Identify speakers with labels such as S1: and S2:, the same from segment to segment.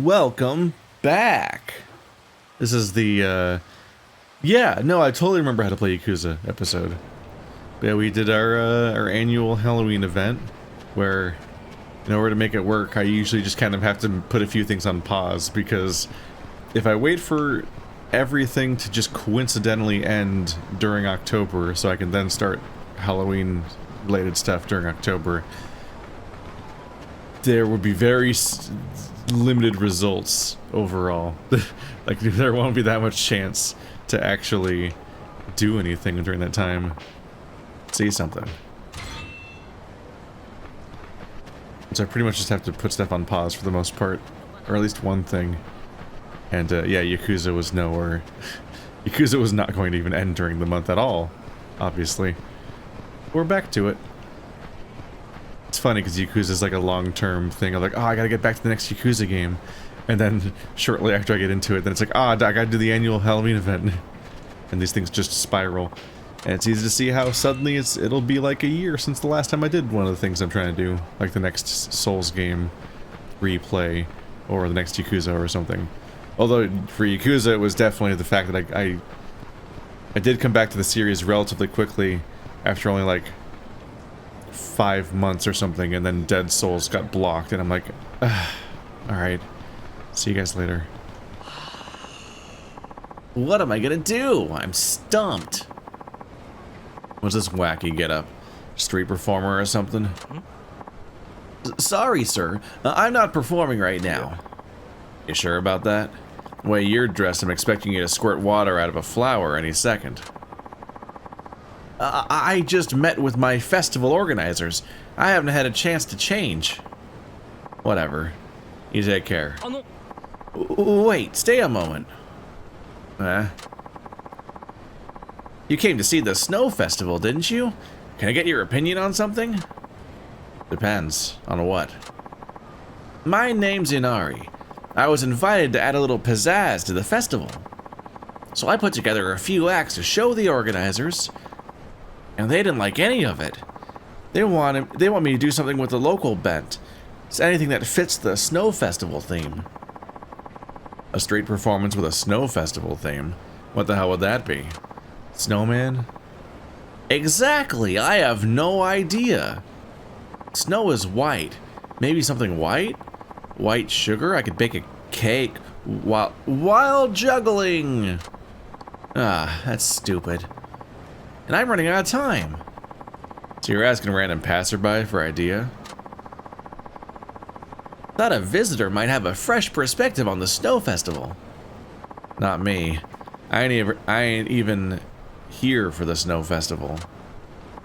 S1: Welcome back. This is the, yeah, no, I totally remember how to play Yakuza episode. But yeah, we did our annual Halloween event, where, in order to make it work, I usually just kind of have to put a few things on pause, because if I wait for everything to just coincidentally end during October, so I can then start Halloween-related stuff during October, there would be very limited results overall. Like, there won't be that much chance to actually do anything during that time. See something. So I pretty much just have to put stuff on pause for the most part, or at least one thing. And yeah, Yakuza was nowhere. Yakuza was not going to even end during the month at all, obviously. We're back to it. It's funny because Yakuza is like a long-term thing. I'm like, oh, I gotta get back to the next Yakuza game. And then shortly after I get into it, then it's like, oh, I gotta do the annual Halloween event. And these things just spiral. And it's easy to see how suddenly it'll be like a year since the last time I did one of the things I'm trying to do. Like the next Souls game replay, or the next Yakuza or something. Although for Yakuza, it was definitely the fact that I did come back to the series relatively quickly after only like 5 months or something, and then Dead Souls got blocked, and I'm like, alright, see you guys later. What am I gonna do? I'm stumped. What's this wacky getup? Street performer or something? Sorry, sir. I'm not performing right now. You sure about that? The way you're dressed, I'm expecting you to squirt water out of a flower any second. I just met with my festival organizers. I haven't had a chance to change. Whatever. You take care. Wait, stay a moment. You came to see the snow festival, didn't you? Can I get your opinion on something? Depends. On what? My name's Inari. I was invited to add a little pizzazz to the festival. So I put together a few acts to show the organizers, and they didn't like any of it. They want me to do something with the local bent. It's anything that fits the snow festival theme. A street performance with a snow festival theme? What the hell would that be? Snowman? Exactly, I have no idea. Snow is white. Maybe something white? White sugar? I could bake a cake while juggling. Ah, that's stupid. And I'm running out of time. So you're asking a random passerby for idea? Thought a visitor might have a fresh perspective on the snow festival. Not me. I ain't even here for the snow festival.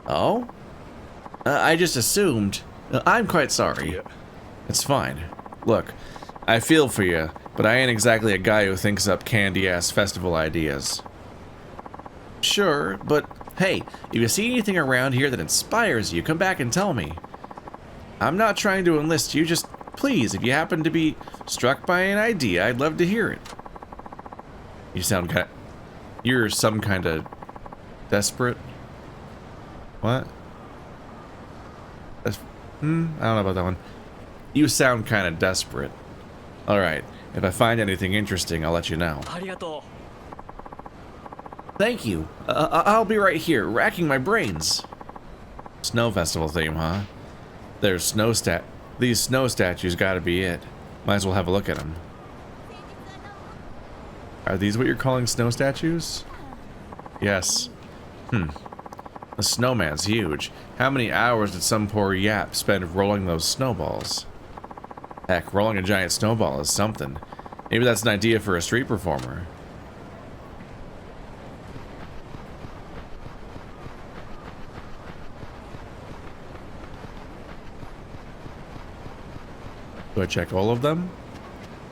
S1: Oh? I just assumed. I'm quite sorry. Yeah. It's fine. Look, I feel for you, but I ain't exactly a guy who thinks up candy-ass festival ideas. Sure, but hey, if you see anything around here that inspires you, come back and tell me. I'm not trying to enlist you, just please, if you happen to be struck by an idea, I'd love to hear it. You're some kind of desperate? What? I don't know about that one. You sound kind of desperate. Alright, if I find anything interesting, I'll let you know. Thank you. I'll be right here, racking my brains. Snow festival theme, huh? These snow statues gotta be it. Might as well have a look at them. Are these what you're calling snow statues? Yes. The snowman's huge. How many hours did some poor yap spend rolling those snowballs? Heck, rolling a giant snowball is something. Maybe that's an idea for a street performer. Do I check all of them?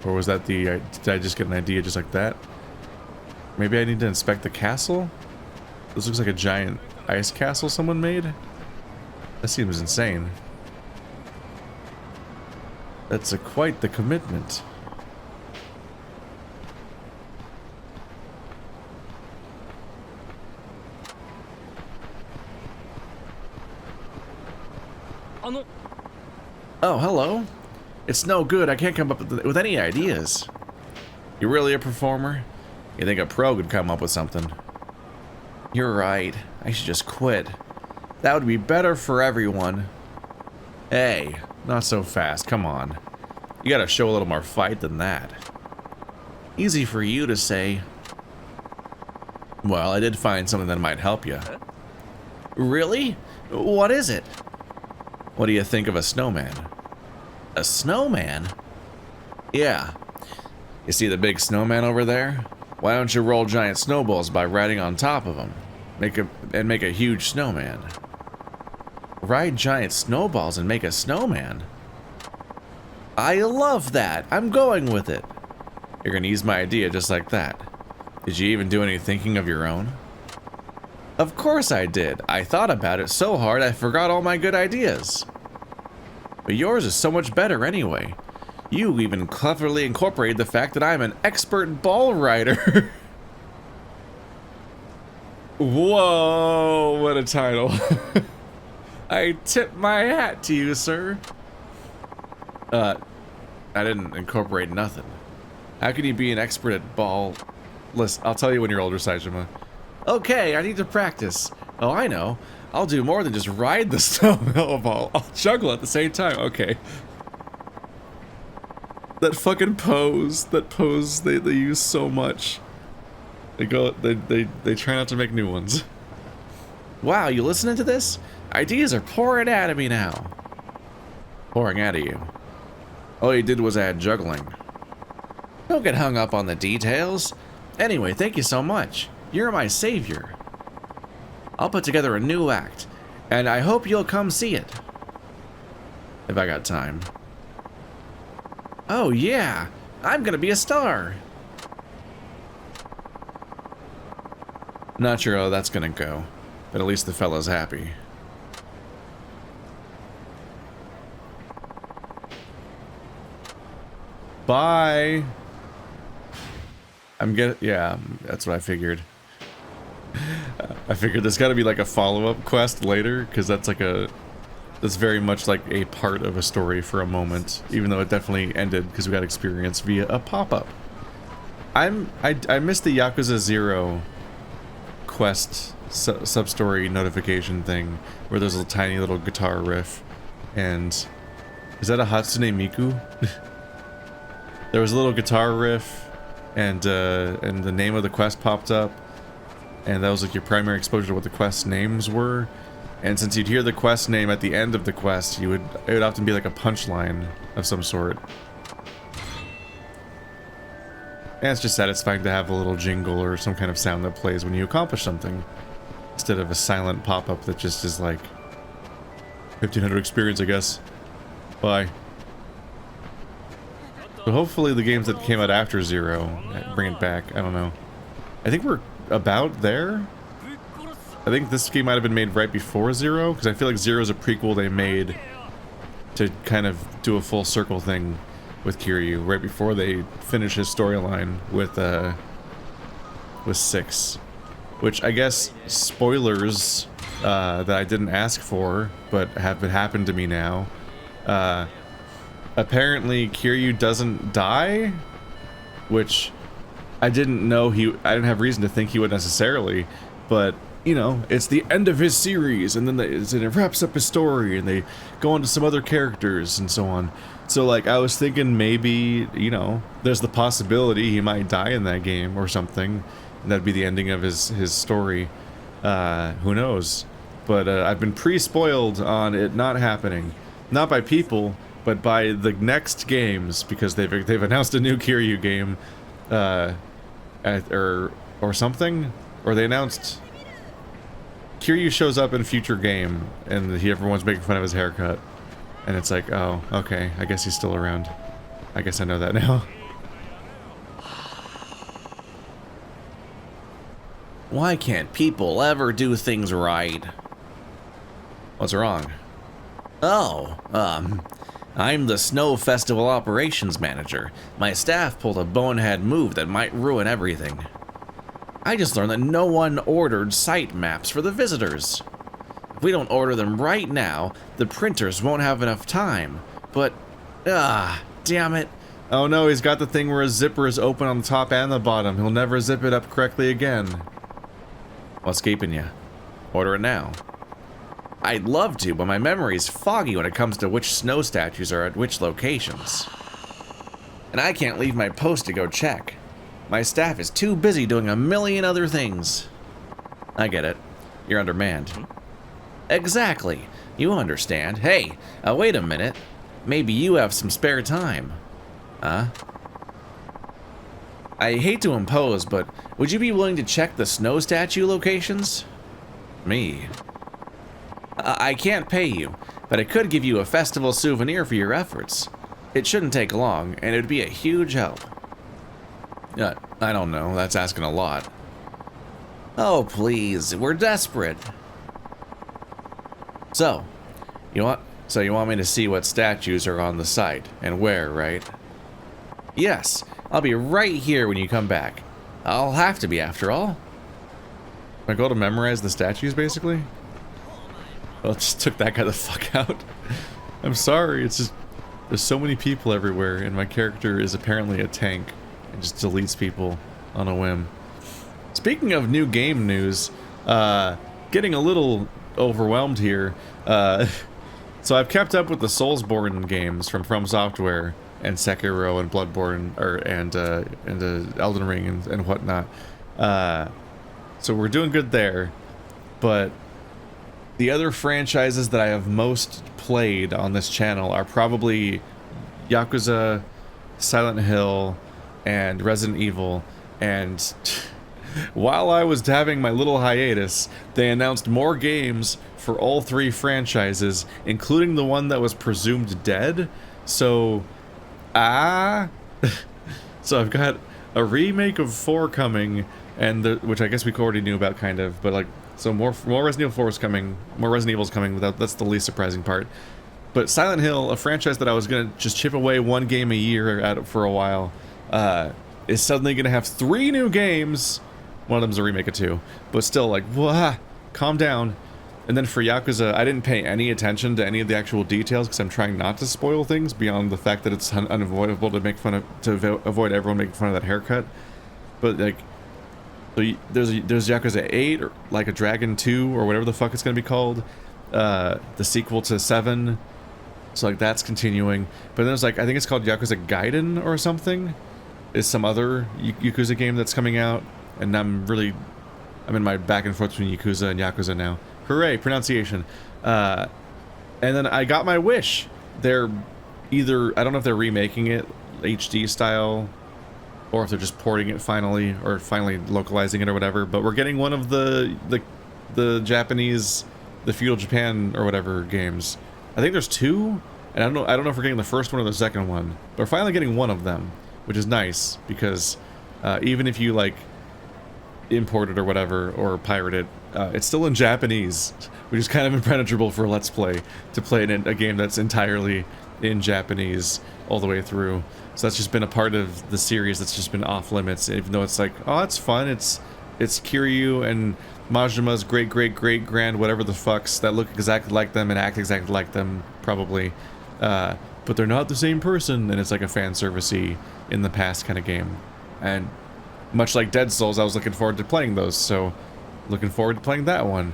S1: Or was that did I just get an idea just like that? Maybe I need to inspect the castle? This looks like a giant ice castle someone made? That seems insane. That's quite the commitment. Oh, hello. It's no good. I can't come up with any ideas. You really a performer? You think a pro could come up with something? You're right. I should just quit. That would be better for everyone. Hey, not so fast. Come on. You gotta show a little more fight than that. Easy for you to say. Well, I did find something that might help you. Really? What is it? What do you think of a snowman? A snowman? Yeah. You see the big snowman over there? Why don't you roll giant snowballs by riding on top of them? Make a huge snowman. Ride giant snowballs and make a snowman? I love that. I'm going with it. You're gonna use my idea just like that. Did you even do any thinking of your own? Of course I did. I thought about it so hard I forgot all my good ideas. But yours is so much better anyway. You even cleverly incorporated the fact that I'm an expert ball rider. Whoa, what a title. I tip my hat to you, sir. I didn't incorporate nothing. How can you be an expert at ball? Listen, I'll tell you when you're older, Saejima. Okay, I need to practice. Oh, I know. I'll do more than just ride the snowball. I'll juggle at the same time. Okay. That fucking pose. That pose they use so much. They try not to make new ones. Wow, you listening to this? Ideas are pouring out of me now. Pouring out of you. All you did was add juggling. Don't get hung up on the details. Anyway, thank you so much. You're my savior. I'll put together a new act, and I hope you'll come see it. If I got time. Oh yeah, I'm gonna be a star. Not sure how that's gonna go, but at least the fella's happy. Bye. Yeah, that's what I figured. I figured there's got to be like a follow-up quest later, because that's very much like a part of a story for a moment, even though it definitely ended because we got experience via a pop-up. I missed the Yakuza 0 quest sub-story notification thing, where there's a tiny little guitar riff, and is that a Hatsune Miku? There was a little guitar riff, and the name of the quest popped up, and that was like your primary exposure to what the quest names were. And since you'd hear the quest name at the end of the quest, it would often be like a punchline of some sort. And it's just satisfying to have a little jingle or some kind of sound that plays when you accomplish something, instead of a silent pop-up that just is like 1500 experience, I guess. Bye. So hopefully the games that came out after 0 bring it back. I don't know. I think we're about there. I think this game might have been made right before 0, because I feel like 0 is a prequel they made to kind of do a full circle thing with Kiryu, right before they finish his storyline with 6. Which I guess, spoilers that I didn't ask for, but have happened to me now. Apparently Kiryu doesn't die, which I didn't know I didn't have reason to think he would necessarily, but you know, it's the end of his series, and then it wraps up his story, and they go on to some other characters and so on. So like, I was thinking maybe, you know, there's the possibility he might die in that game or something, and that'd be the ending of his story. Who knows? But I've been pre-spoiled on it not happening, not by people, but by the next games, because they've announced a new Kiryu game, or something, or they announced Kiryu shows up in a future game, and everyone's making fun of his haircut, and it's like, oh, okay, I guess he's still around. I guess I know that now. Why can't people ever do things right? What's wrong? Oh, I'm the Snow Festival Operations Manager. My staff pulled a bonehead move that might ruin everything. I just learned that no one ordered site maps for the visitors. If we don't order them right now, the printers won't have enough time. But Ah, damn it. Oh no, he's got the thing where his zipper is open on the top and the bottom. He'll never zip it up correctly again. What's keeping you? Order it now. I'd love to, but my memory's foggy when it comes to which snow statues are at which locations. And I can't leave my post to go check. My staff is too busy doing a million other things. I get it. You're undermanned. Exactly. You understand. Hey, wait a minute. Maybe you have some spare time. Huh? I hate to impose, but would you be willing to check the snow statue locations? Me? I can't pay you, but I could give you a festival souvenir for your efforts. It shouldn't take long, and it would be a huge help. I don't know, that's asking a lot. Oh, please, we're desperate. So, you want me to see what statues are on the site, and where, right? Yes, I'll be right here when you come back. I'll have to be, after all. My goal to memorize the statues, basically? Well, it just took that guy the fuck out. I'm sorry, it's just... There's so many people everywhere, and my character is apparently a tank. And just deletes people on a whim. Speaking of new game news, getting a little overwhelmed here. So I've kept up with the Soulsborne games from Software, and Sekiro and Bloodborne, and Elden Ring and whatnot. So we're doing good there, but the other franchises that I have most played on this channel are probably Yakuza, Silent Hill, and Resident Evil. And while I was having my little hiatus, they announced more games for all three franchises, including the one that was presumed dead. So, so I've got a remake of 4 coming, and which I guess we already knew about, kind of, but like, so more Resident Evil 4 is coming, more Resident Evil's coming. That's the least surprising part. But Silent Hill, a franchise that I was gonna just chip away 1 game a year at for a while, is suddenly gonna have 3 new games. One of them's a remake of 2, but still, like, wah, calm down. And then for Yakuza, I didn't pay any attention to any of the actual details because I'm trying not to spoil things beyond the fact that it's unavoidable to make fun of, to avoid everyone making fun of that haircut. But like, so there's Yakuza 8, or like a Dragon 2, or whatever the fuck it's gonna be called, the sequel to 7. So like that's continuing. But then there's like, I think it's called Yakuza Gaiden or something. Is some other Yakuza game that's coming out, and I'm in my back and forth between Yakuza and Yakuza now. Hooray, pronunciation. And then I got my wish. They're either, I don't know if they're remaking it HD style, or if they're just porting it finally, or finally localizing it or whatever, but we're getting one of the Japanese, the Feudal Japan or whatever games. I think there's 2, and I don't know if we're getting the first one or the second one, but we're finally getting one of them, which is nice, because even if you like import it or whatever, or pirate it, it's still in Japanese, which is kind of impenetrable for a Let's Play, to play in a game that's entirely in Japanese all the way through. So that's just been a part of the series that's just been off limits, even though it's like, oh, it's fun, it's Kiryu and Majima's great-great-great-grand whatever the fucks that look exactly like them and act exactly like them, probably. But they're not the same person, and it's like a fan service-y in the past kind of game. And much like Dead Souls, I was looking forward to playing those, so looking forward to playing that one.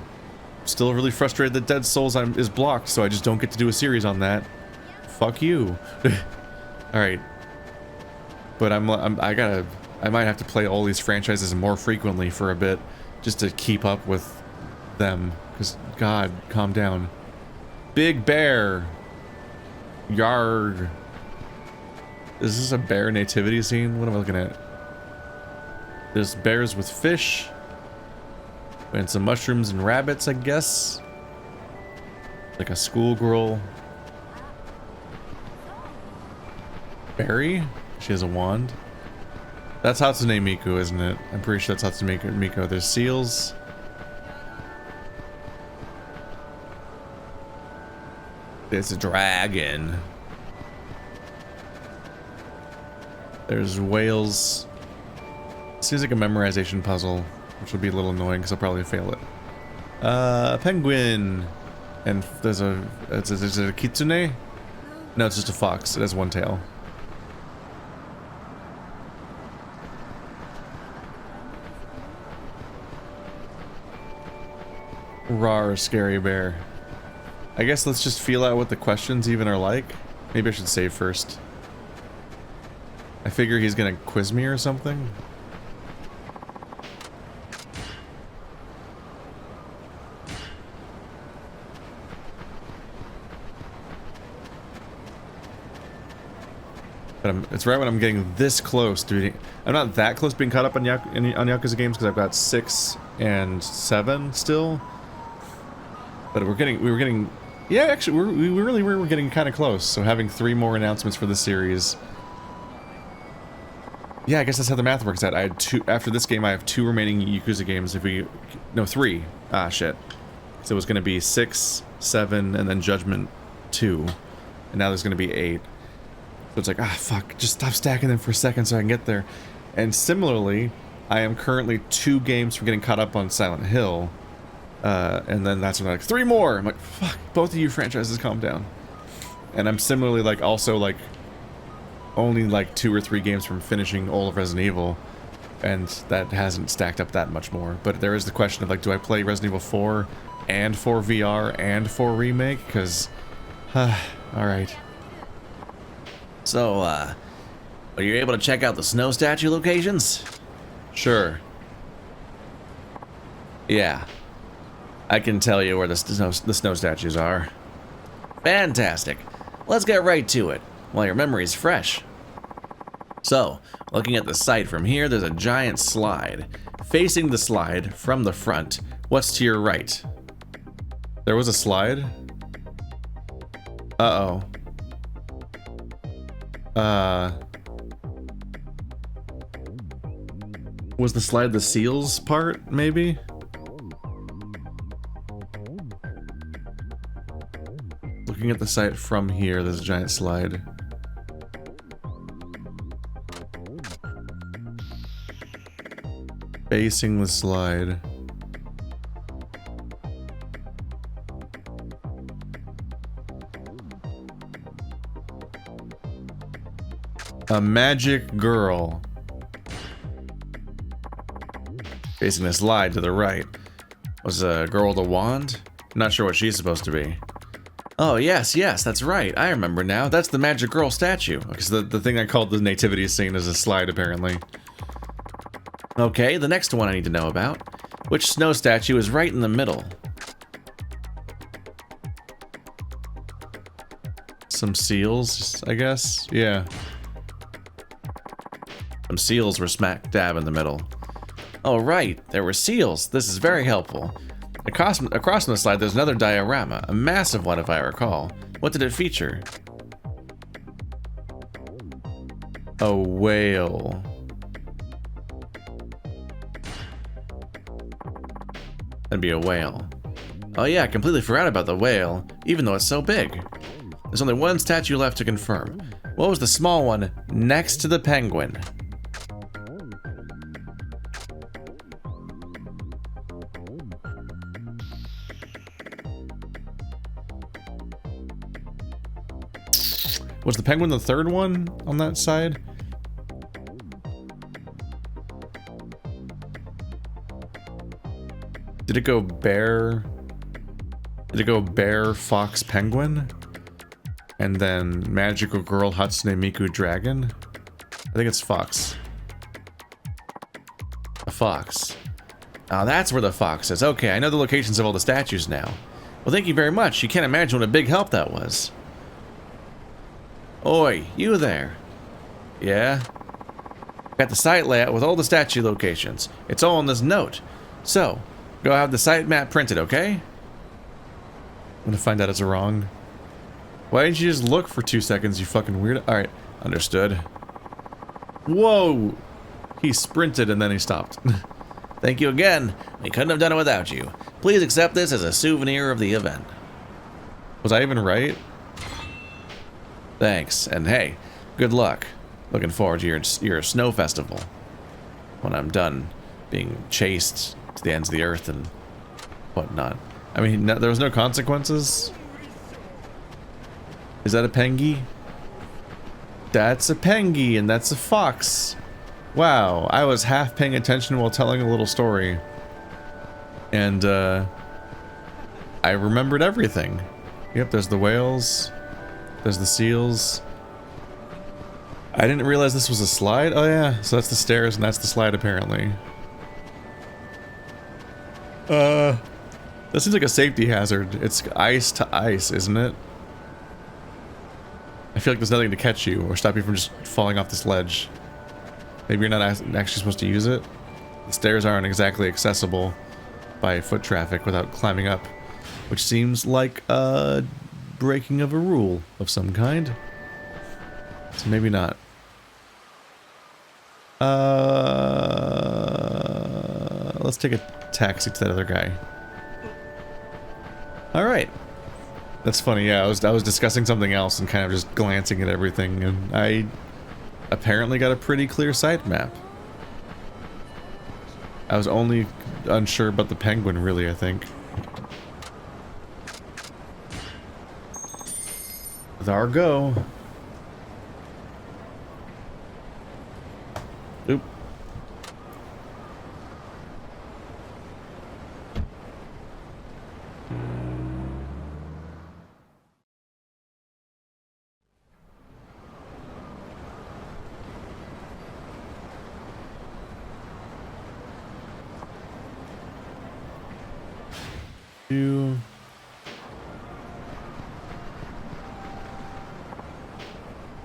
S1: Still really frustrated that Dead Souls is blocked, so I just don't get to do a series on that. Fuck you. Alright. But I might have to play all these franchises more frequently for a bit, just to keep up with them, because, God, calm down. Big Bear. Yard. Is this a bear nativity scene? What am I looking at? There's bears with fish. And some mushrooms and rabbits, I guess. Like a schoolgirl. Berry? She has a wand. That's Hatsune Miku, isn't it? I'm pretty sure that's Hatsune Miku. There's seals. There's a dragon. There's whales. Seems like a memorization puzzle, which would be a little annoying because I'll probably fail it. Penguin. And there's a kitsune? No, it's just a fox. It has one tail. Rawr, scary bear. I guess let's just feel out what the questions even are like. Maybe I should save first. I figure he's gonna quiz me or something. But it's right when I'm getting this close to being... I'm not that close to being caught up on, on Yakuza games because I've got 6 and 7 still. But we were getting... Yeah, actually, we really were getting kind of close. So having 3 more announcements for the series... Yeah, I guess that's how the math works out. I had 2... After this game, I have 2 remaining Yakuza games if we... No, 3. Ah, shit. So it was going to be 6, 7, and then Judgment 2. And now there's going to be 8. So it's like, ah, fuck, just stop stacking them for a second so I can get there. And similarly, I am currently 2 games from getting caught up on Silent Hill. And then that's when I'm like, 3 more! I'm like, fuck, both of you franchises, calm down. And I'm similarly, like, also, like, only, like, 2 or 3 games from finishing all of Resident Evil. And that hasn't stacked up that much more. But there is the question of, like, do I play Resident Evil 4 and 4 VR and 4 Remake? Because, alright. So, are you able to check out the snow statue locations? Sure. Yeah. I can tell you where the snow statues are. Fantastic. Let's get right to it, while your memory's fresh. So, looking at the site from here, there's a giant slide. Facing the slide, from the front, what's to your right? There was a slide? Uh-oh. Was the slide the seals part, maybe? Looking at the site from here, there's a giant slide. Facing the slide. A magic girl. Facing the slide to the right. Was a girl with a wand? Not sure what she's supposed to be. Oh, yes, that's right. I remember now. That's the magic girl statue. Because the thing I called the nativity scene is a slide, apparently. Okay, the next one I need to know about. Which snow statue is right in the middle? Some seals, I guess? Yeah. Some seals were smack dab in the middle. Oh, right, there were seals. This is very helpful. Across from the slide, there's another diorama, a massive one if I recall. What did it feature? A whale. That'd be a whale. Oh yeah, I completely forgot about the whale, even though it's so big. There's only one statue left to confirm. What was the small one next to the penguin? Was the penguin the third one on that side? Did it go bear? Did it go bear, fox, penguin? And then magical girl, Hatsune Miku, dragon? I think it's fox. A fox. Oh, that's where the fox is. Okay, I know the locations of all the statues now. Well, thank you very much. You can't imagine what a big help that was. Oi, you there. Yeah? Got the site layout with all the statue locations. It's all on this note. So, go have the site map printed, okay? I'm gonna find out it's wrong. Why didn't you just look for 2 seconds, you fucking weirdo? Alright, understood. Whoa! He sprinted and then he stopped. Thank you again. We couldn't have done it without you. Please accept this as a souvenir of the event. Was I even right? Thanks, and hey, good luck. Looking forward to your snow festival. When I'm done being chased to the ends of the earth and whatnot. I mean, there was no consequences? Is that a pengy? That's a pengy, and that's a fox. Wow, I was half paying attention while telling a little story. And, I remembered everything. Yep, there's the whales. There's the seals. I didn't realize this was a slide. Oh yeah, so that's the stairs and that's the slide apparently. That seems like a safety hazard. It's ice to ice, isn't it? I feel like there's nothing to catch you or stop you from just falling off this ledge. Maybe you're not actually supposed to use it. The stairs aren't exactly accessible by foot traffic without climbing up, which seems like a breaking of a rule of some kind. So maybe not. Let's take a taxi to that other guy. All right. That's funny. Yeah, I was discussing something else and kind of just glancing at everything, and I apparently got a pretty clear site map. I was only unsure about the penguin, really, I think. There go. Oop.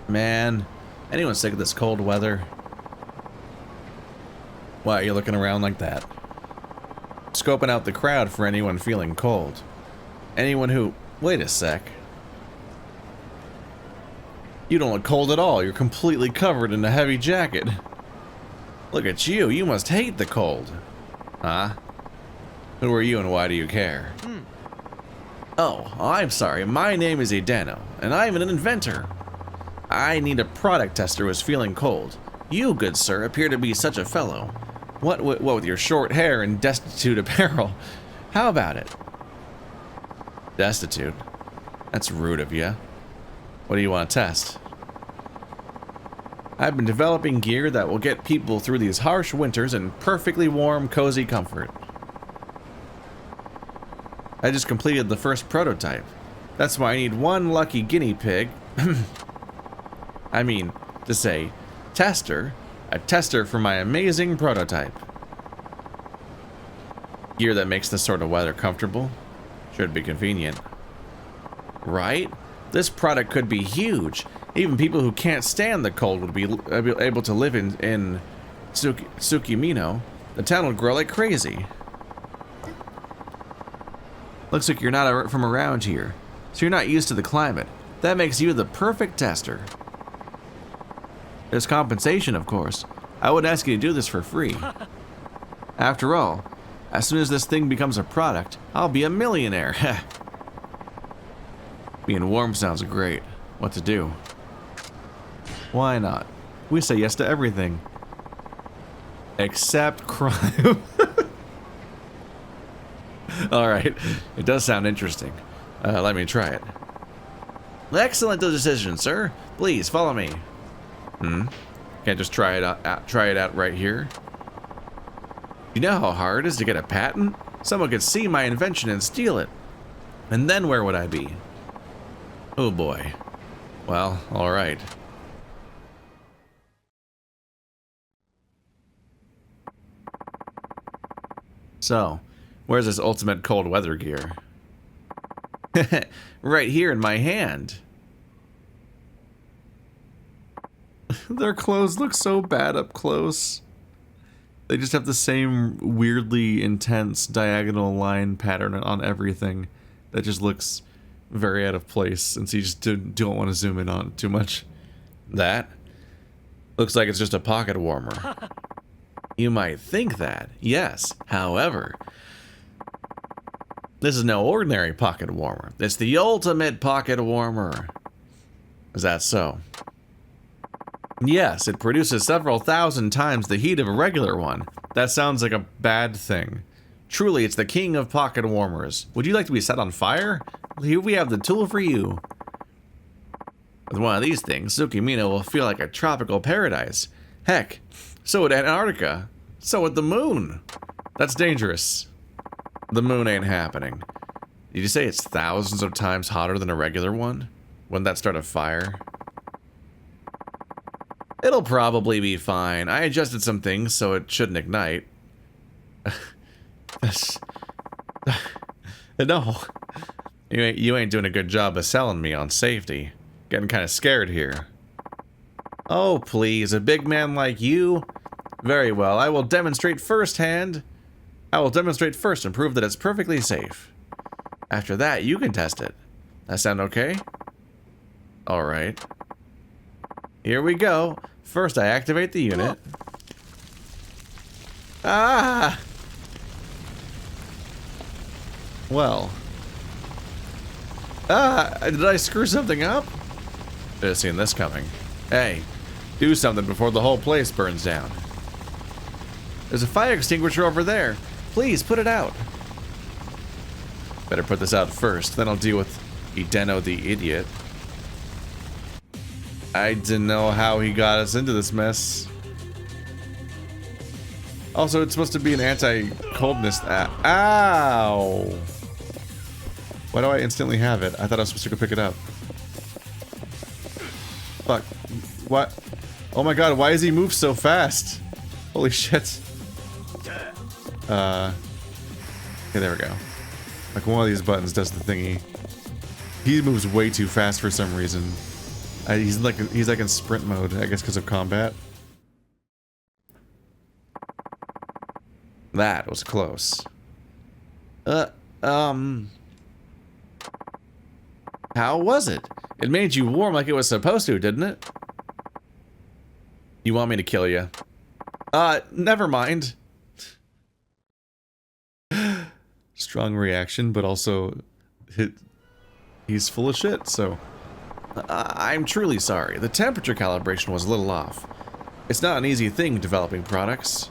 S1: Man, anyone sick of this cold weather? Why are you looking around like that? Scoping out the crowd for anyone feeling cold. Anyone who... Wait a sec. You don't look cold at all. You're completely covered in a heavy jacket. Look at you. You must hate the cold. Huh? Who are you and why do you care? Oh, I'm sorry. My name is Idano, and I'm an inventor. I need a product tester who is feeling cold. You, good sir, appear to be such a fellow. What with your short hair and destitute apparel? How about it? Destitute? That's rude of you. What do you want to test? I've been developing gear that will get people through these harsh winters in perfectly warm, cozy comfort. I just completed the first prototype. That's why I need one lucky guinea pig. I mean, to say, tester. A tester for my amazing prototype. Gear that makes this sort of weather comfortable. Should be convenient. Right? This product could be huge. Even people who can't stand the cold would be able to live in Tsukimino. The town would grow like crazy. Looks like you're not from around here, so you're not used to the climate. That makes you the perfect tester. There's compensation, of course. I wouldn't ask you to do this for free. After all, as soon as this thing becomes a product, I'll be a millionaire. Being warm sounds great. What to do? Why not? We say yes to everything. Except crime. Alright, it does sound interesting. Let me try it. Excellent decision, sir. Please, follow me. Can't just try it out right here. You know how hard it is to get a patent? Someone could see my invention and steal it. And then where would I be? Oh boy. Well, alright. So, where's this ultimate cold weather gear? Right here in my hand. Their clothes look so bad up close. They just have the same weirdly intense diagonal line pattern on everything that just looks very out of place, and so you just don't want to zoom in on it too much. That looks like it's just a pocket warmer. You might think that, yes. However, this is no ordinary pocket warmer. It's the ultimate pocket warmer. Is that so? Yes, it produces several thousand times the heat of a regular one. That sounds like a bad thing. Truly, it's the king of pocket warmers. Would you like to be set on fire? Here we have the tool for you. With one of these things, Tsukimino will feel like a tropical paradise. Heck, so would Antarctica. So would the moon. That's dangerous. The moon ain't happening. Did you say it's thousands of times hotter than a regular one? Wouldn't that start a fire? It'll probably be fine. I adjusted some things so it shouldn't ignite. No. You ain't doing a good job of selling me on safety. Getting kind of scared here. Oh, please, a big man like you? Very well, I will demonstrate firsthand. I will demonstrate first and prove that it's perfectly safe. After that, you can test it. That sound okay? Alright. Here we go. First, I activate the unit. Ah! Well. Ah! Did I screw something up? Should have seen this coming. Hey, do something before the whole place burns down. There's a fire extinguisher over there. Please, put it out. Better put this out first, then I'll deal with Hideno the idiot. I didn't know how he got us into this mess. Also, it's supposed to be an anti-coldness. Ow! Why do I instantly have it? I thought I was supposed to go pick it up. Fuck. What? Oh my god, why does he move so fast? Holy shit. Okay, there we go. Like one of these buttons does the thingy. He moves way too fast for some reason. He's like in sprint mode, I guess because of combat. That was close. How was it? It made you warm like it was supposed to, didn't it? You want me to kill you? Never mind. Strong reaction, but also he's full of shit, so... I'm truly sorry. The temperature calibration was a little off. It's not an easy thing developing products.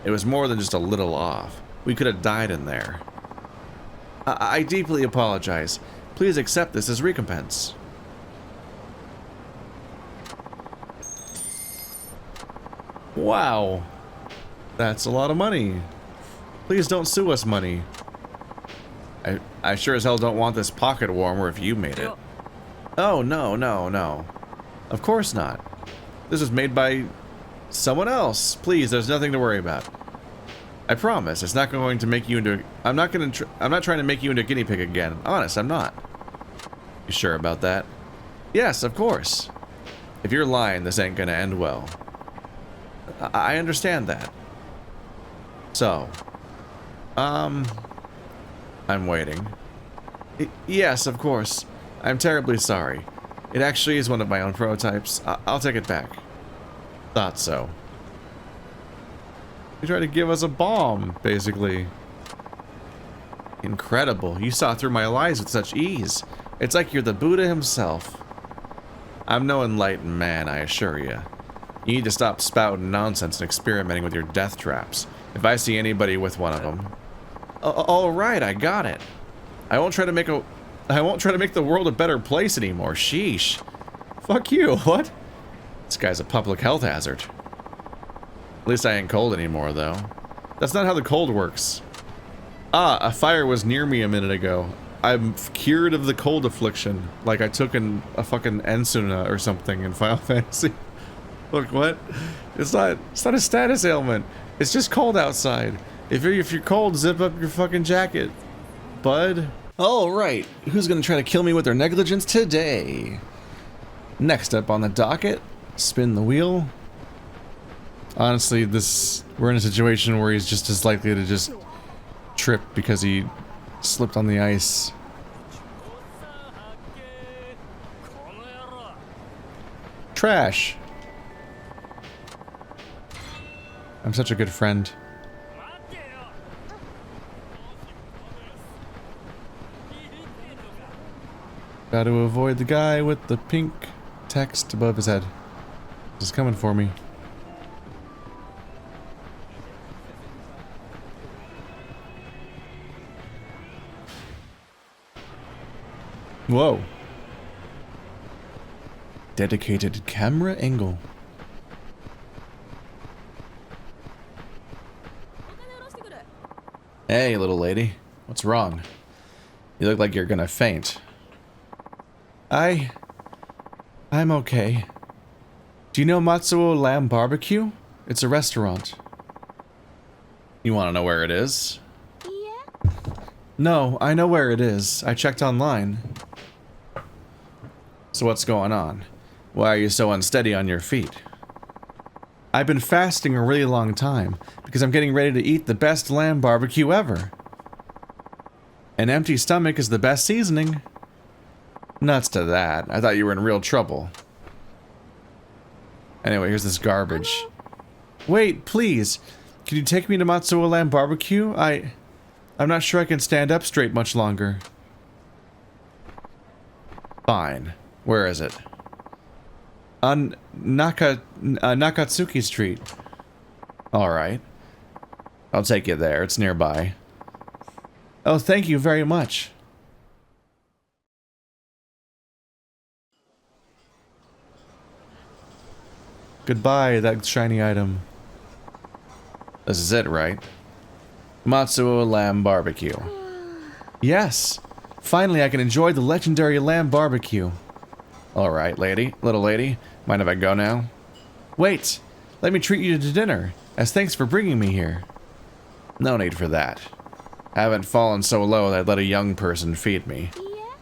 S1: It was more than just a little off. We could have died in there. I deeply apologize. Please accept this as recompense. Wow. That's a lot of money. Please don't sue us, money. I sure as hell don't want this pocket warmer if you made it. Oh, no, no, no. Of course not. This was made by someone else. Please, there's nothing to worry about. I promise, it's not going to make you into... I'm not trying to make you into a guinea pig again. Honest, I'm not. You sure about that? Yes, of course. If you're lying, this ain't gonna end well. I understand that. So... I'm waiting. Yes, of course. I'm terribly sorry. It actually is one of my own prototypes. I'll take it back. Thought so. You tried to give us a bomb, basically. Incredible. You saw through my lies with such ease. It's like you're the Buddha himself. I'm no enlightened man, I assure you. You need to stop spouting nonsense and experimenting with your death traps. If I see anybody with one of them... all right, I got it. I won't try to make the world a better place anymore. Sheesh. Fuck you. What? This guy's a public health hazard. At least I ain't cold anymore, though. That's not how the cold works. Ah, a fire was near me a minute ago. I'm cured of the cold affliction. Like I took a fucking Ensuna or something in Final Fantasy. Look, what? It's not a status ailment. It's just cold outside. If you're cold, zip up your fucking jacket, bud. All right, who's gonna try to kill me with their negligence today? Next up on the docket, spin the wheel. Honestly, we're in a situation where he's just as likely to just trip because he slipped on the ice. Trash. I'm such a good friend. Got to avoid the guy with the pink text above his head. He's coming for me. Whoa. dedicated camera angle. Hey, little lady. What's wrong? You look like you're gonna faint. I'm okay. Do you know Matsuo Lamb Barbecue? It's a restaurant. You want to know where it is?
S2: Yeah.
S1: No, I know where it is. I checked online. So what's going on? Why are you so unsteady on your feet? I've been fasting a really long time because I'm getting ready to eat the best lamb barbecue ever. An empty stomach is the best seasoning. Nuts to that. I thought you were in real trouble. Anyway, here's this garbage. Wait, please. Can you take me to Matsuo Lamb Barbecue? I'm not sure I can stand up straight much longer. Fine. Where is it? On Nakatsuki Street. Alright. I'll take you there. It's nearby. Oh, thank you very much. Goodbye, that shiny item. This is it, right? Matsuo Lamb Barbecue. Yes! Finally, I can enjoy the legendary lamb barbecue. Alright, little lady. Mind if I go now? Wait! Let me treat you to dinner, as thanks for bringing me here. No need for that. I haven't fallen so low that I'd let a young person feed me.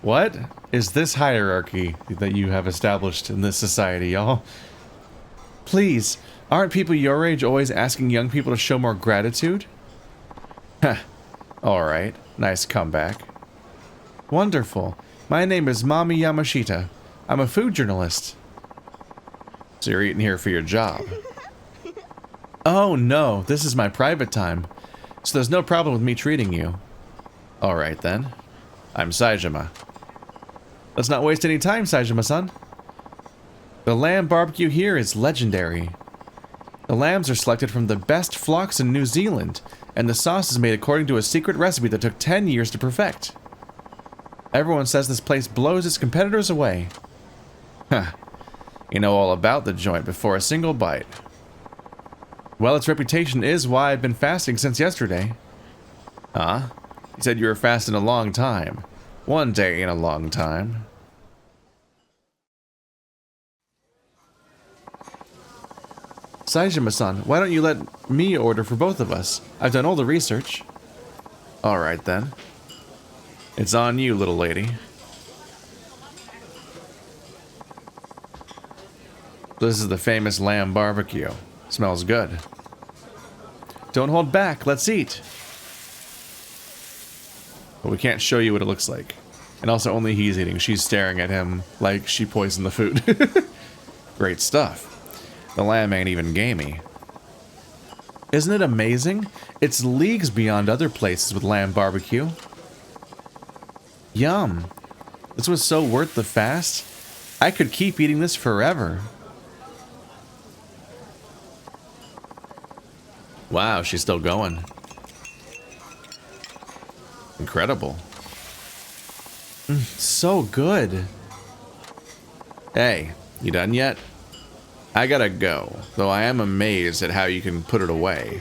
S1: What is this hierarchy that you have established in this society, y'all? Please, aren't people your age always asking young people to show more gratitude? Heh. Alright, nice comeback. Wonderful. My name is Mami Yamashita. I'm a food journalist. So you're eating here for your job. Oh no, this is my private time. So there's no problem with me treating you. Alright then. I'm Saejima. Let's not waste any time, Saejima-san. The lamb barbecue here is legendary. The lambs are selected from the best flocks in New Zealand, and the sauce is made according to a secret recipe that took 10 years to perfect. Everyone says this place blows its competitors away. Huh. You know all about the joint before a single bite. Well, its reputation is why I've been fasting since yesterday. Huh? You said you were fasting a long time. One day in a long time. Saejima-san, why don't you let me order for both of us? I've done all the research. Alright then. It's on you, little lady. This is the famous lamb barbecue. Smells good. Don't hold back, let's eat. But we can't show you what it looks like. And also only he's eating. She's staring at him like she poisoned the food. Great stuff. The lamb ain't even gamey. Isn't it amazing? It's leagues beyond other places with lamb barbecue. Yum. This was so worth the fast. I could keep eating this forever. Wow, she's still going. Incredible. So good. Hey, you done yet? I gotta go, though I am amazed at how you can put it away.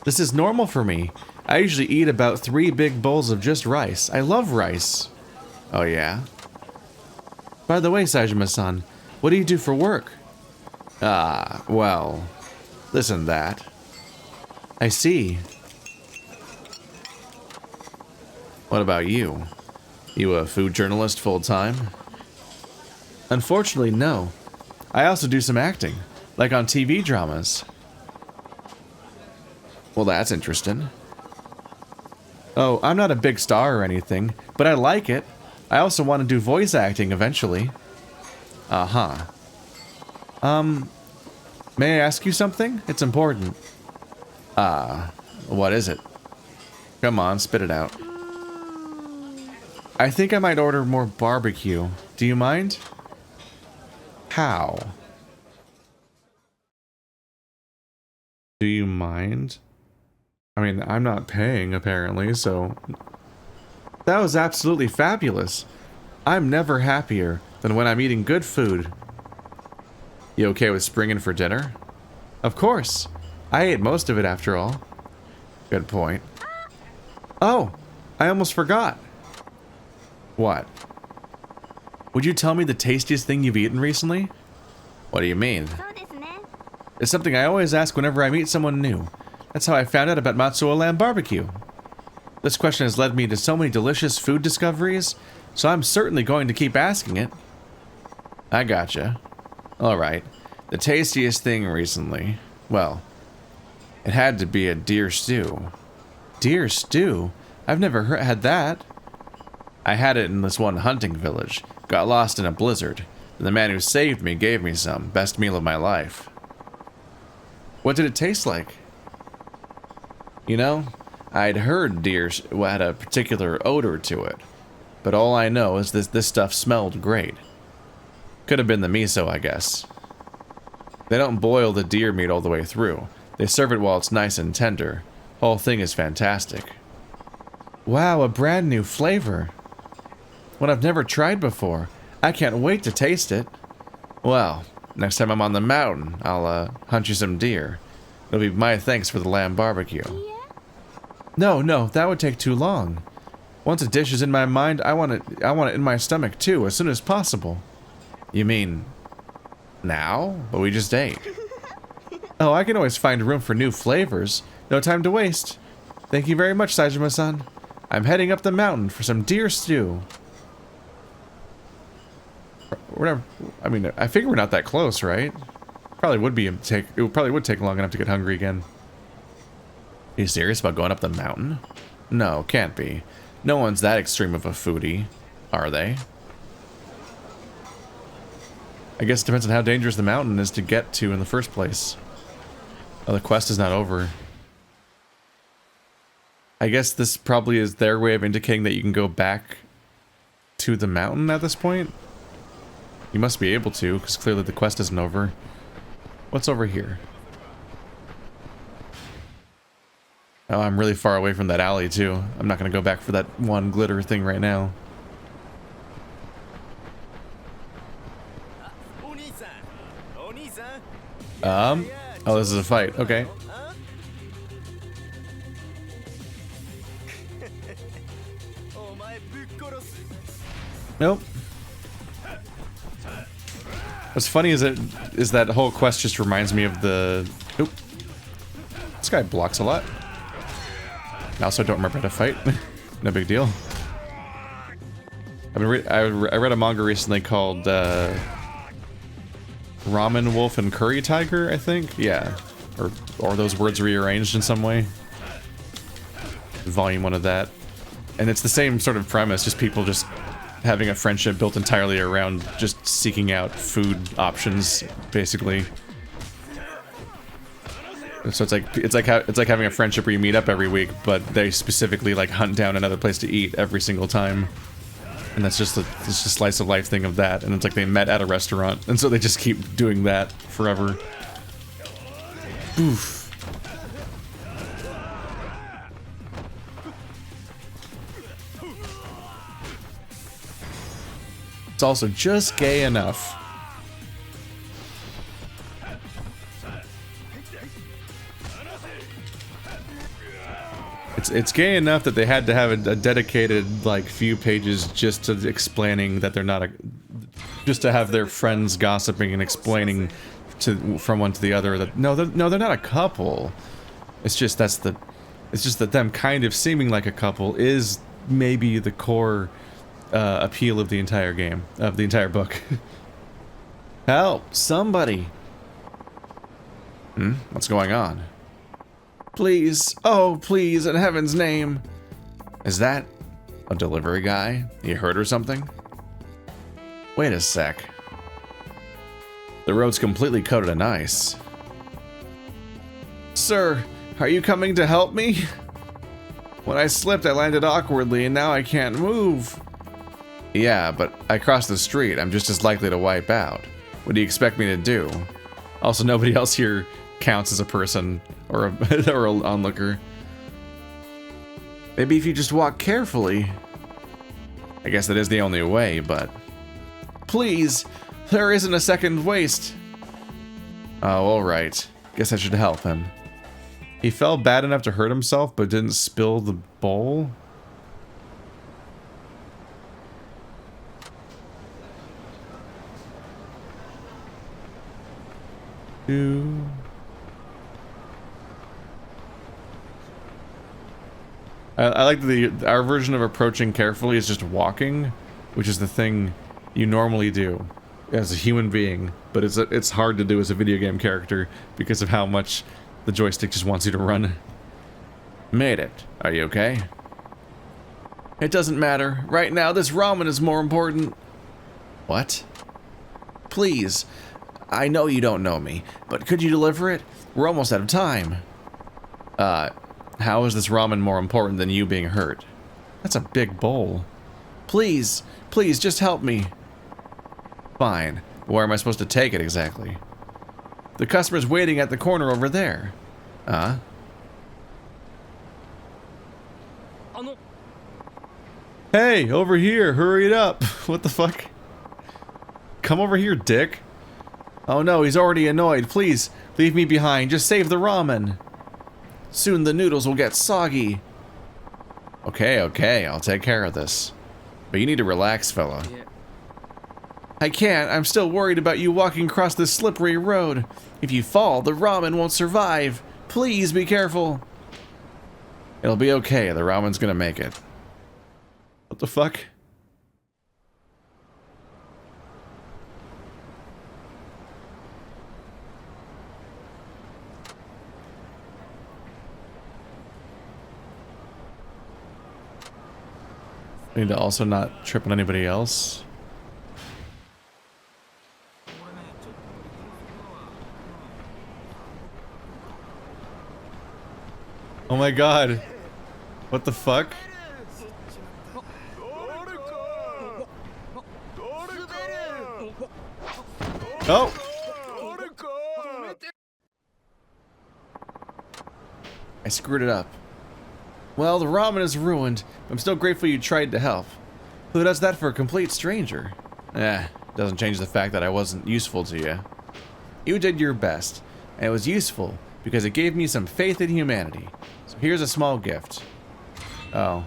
S1: This is normal for me. I usually eat about 3 big bowls of just rice. I love rice. Oh yeah? By the way, Saejima-san, what do you do for work? Ah, well, this and that. I see. What about you? You a food journalist full-time? Unfortunately, no. I also do some acting, like on TV dramas. Well, that's interesting. Oh, I'm not a big star or anything, but I like it. I also want to do voice acting eventually. Uh-huh. May I ask you something? It's important. What is it? Come on, spit it out. I think I might order more barbecue. Do you mind? How? Do you mind? I mean, I'm not paying, apparently, so... That was absolutely fabulous. I'm never happier. than when I'm eating good food. You okay with springing for dinner? Of course. I ate most of it after all. Good point. Oh, I almost forgot. What? Would you tell me the tastiest thing you've eaten recently? What do you mean? It's something I always ask whenever I meet someone new. That's how I found out about Matsuo Lamb Barbecue. This question has led me to so many delicious food discoveries, so I'm certainly going to keep asking it. I gotcha. Alright. The tastiest thing recently. Well, it had to be a deer stew. Deer stew? I've never had that. I had it in this one hunting village. Got lost in a blizzard. And the man who saved me gave me some. Best meal of my life. What did it taste like? You know, I'd heard deer had a particular odor to it. But all I know is this stuff smelled great. Could have been the miso, I guess. They don't boil the deer meat all the way through. They serve it while it's nice and tender. Whole thing is fantastic. Wow, a brand new flavor. One I've never tried before. I can't wait to taste it. Well, next time I'm on the mountain, I'll hunt you some deer. It'll be my thanks for the lamb barbecue. No, that would take too long. Once a dish is in my mind, I want it in my stomach too, as soon as possible. You mean now? But we just ate. Oh, I can always find room for new flavors. No time to waste. Thank you very much, Saejima-san. I'm heading up the mountain for some deer stew. I mean, I figure we're not that close, right? Probably would be it probably would take long enough to get hungry again. Are you serious about going up the mountain? No, can't be. No one's that extreme of a foodie, are they? I guess it depends on how dangerous the mountain is to get to in the first place. Oh, the quest is not over. I guess this probably is their way of indicating that you can go back to the mountain at this point. You must be able to, because clearly the quest isn't over. What's over here? Oh, I'm really far away from that alley, too. I'm not going to go back for that one glitter thing right now. Oh, this is a fight. Okay. Nope. What's funny is that whole quest just reminds me of the... Oop. This guy blocks a lot. I also don't remember how to fight. No big deal. I read a manga recently called Ramen Wolf and Curry Tiger, I think? Yeah. Or those words rearranged in some way. Volume 1 of that. And it's the same sort of premise, just people just having a friendship built entirely around just seeking out food options, basically. So it's like having a friendship where you meet up every week, but they specifically like hunt down another place to eat every single time. And that's just a slice of life thing of that. And it's like they met at a restaurant, and so they just keep doing that forever. Oof. It's also just gay enough. It's gay enough that they had to have a dedicated like few pages just to explaining that they're not a, just to have their friends gossiping and explaining from one to the other that no they're not a couple. It's just that them kind of seeming like a couple is maybe the core appeal of the entire game, of the entire book. Help! Somebody! What's going on? Please, oh please, in heaven's name! Is that a delivery guy? You hurt or something? Wait a sec. The road's completely coated in ice. Sir, are you coming to help me? When I slipped, I landed awkwardly and now I can't move. Yeah, but I crossed the street. I'm just as likely to wipe out. What do you expect me to do? Also, nobody else here counts as a person or an onlooker. Maybe if you just walk carefully. I guess that is the only way, but Please, there isn't a second waste. Oh, alright. Guess I should help him. He fell bad enough to hurt himself, but didn't spill the bowl? I like our version of approaching carefully is just walking, which is the thing you normally do as a human being, but it's hard to do as a video game character because of how much the joystick just wants you to run. Made it. Are you okay? It doesn't matter. Right now, this ramen is more important. What? Please. I know you don't know me, but could you deliver it? We're almost out of time. How is this ramen more important than you being hurt? That's a big bowl. Please, please, just help me. Fine. Where am I supposed to take it exactly? The customer's waiting at the corner over there. Hey, over here, hurry it up. What the fuck? Come over here, dick. Oh no, he's already annoyed. Please, leave me behind. Just save the ramen. Soon the noodles will get soggy. Okay, I'll take care of this. But you need to relax, fella. Yeah. I can't. I'm still worried about you walking across this slippery road. If you fall, the ramen won't survive. Please be careful. It'll be okay. The ramen's gonna make it. What the fuck? I need to also not trip on anybody else. Oh my god. What the fuck? Oh! I screwed it up. Well, the ramen is ruined. I'm still grateful you tried to help. Who does that for a complete stranger? Doesn't change the fact that I wasn't useful to you. You did your best, and it was useful because it gave me some faith in humanity. So here's a small gift. Oh.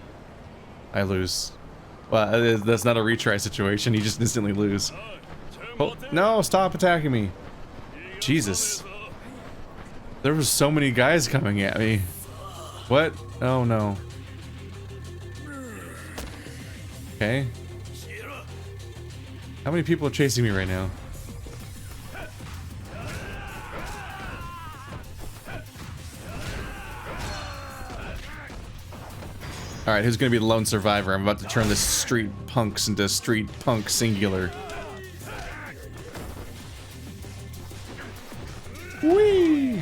S1: I lose. Well, that's not a retry situation. You just instantly lose. Oh, no, stop attacking me. Jesus. There was so many guys coming at me. What? Oh no. Okay. How many people are chasing me right now? Alright, who's gonna be the lone survivor? I'm about to turn this street punks into street punk singular. Whee!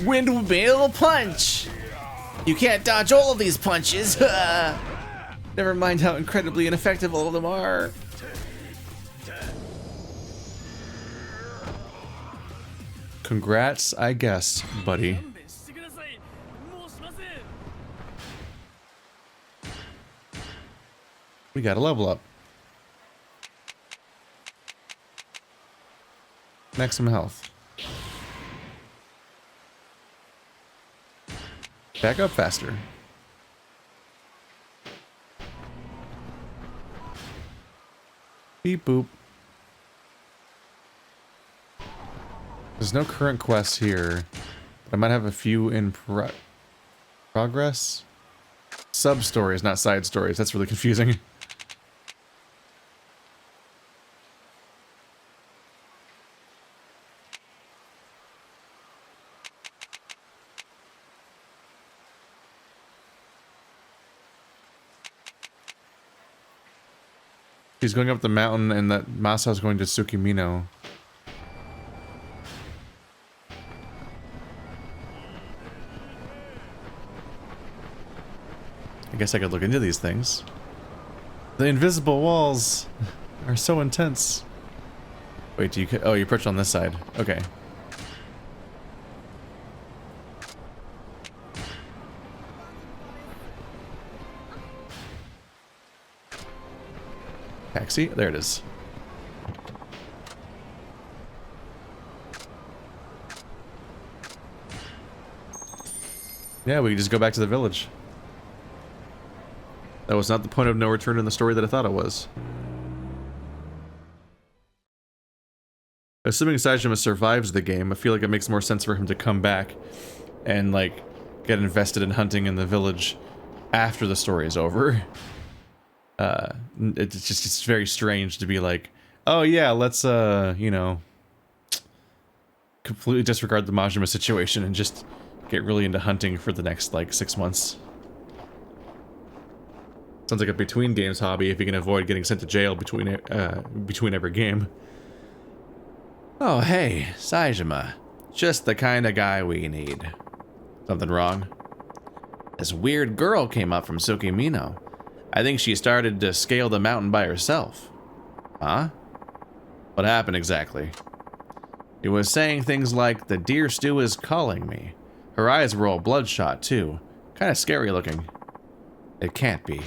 S1: Windmill punch! You can't dodge all of these punches! Never mind how incredibly ineffective all of them are. Congrats, I guess, buddy. We got a level up. Maximum health. Back up faster. Beep boop. There's no current quests here, but I might have a few in progress. Sub stories, not side stories. That's really confusing. He's going up the mountain, and that Masa's going to Tsukimino. guess I could look into these things. The invisible walls are so intense. Wait, do you... Oh, you perch on this side. Okay. Taxi? There it is. Yeah, we can just go back to the village. That was not the point of no return in the story that I thought it was. Assuming Saejima survives the game, I feel like it makes more sense for him to come back and, like, get invested in hunting in the village after the story is over. It's very strange to be like, oh yeah, let's, you know, completely disregard the Majima situation and just get really into hunting for the next, like, 6 months. Sounds like a between games hobby if you can avoid getting sent to jail between every game. Oh, hey, Saejima. Just the kind of guy we need. Something wrong? This weird girl came up from Tsukimino. I think she started to scale the mountain by herself. Huh? What happened exactly? She was saying things like, the deer stew is calling me. Her eyes were all bloodshot, too. Kind of scary looking. It can't be.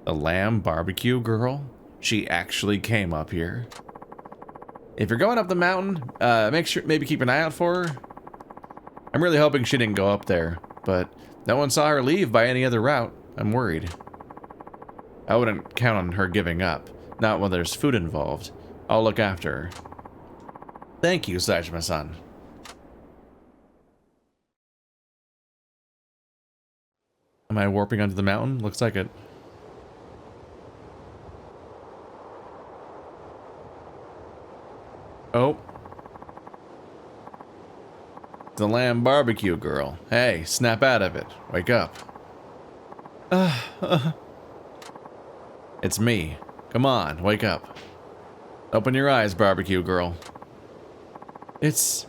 S1: The lamb barbecue girl? She actually came up here. If you're going up the mountain, maybe keep an eye out for her. I'm really hoping she didn't go up there, but no one saw her leave by any other route. I'm worried. I wouldn't count on her giving up, not when there's food involved. I'll look after her. Thank you, Saejima-san. Am I warping onto the mountain? Looks like it. Oh. The lamb barbecue girl. Hey, snap out of it. Wake up. It's me. Come on, wake up. Open your eyes, barbecue girl. It's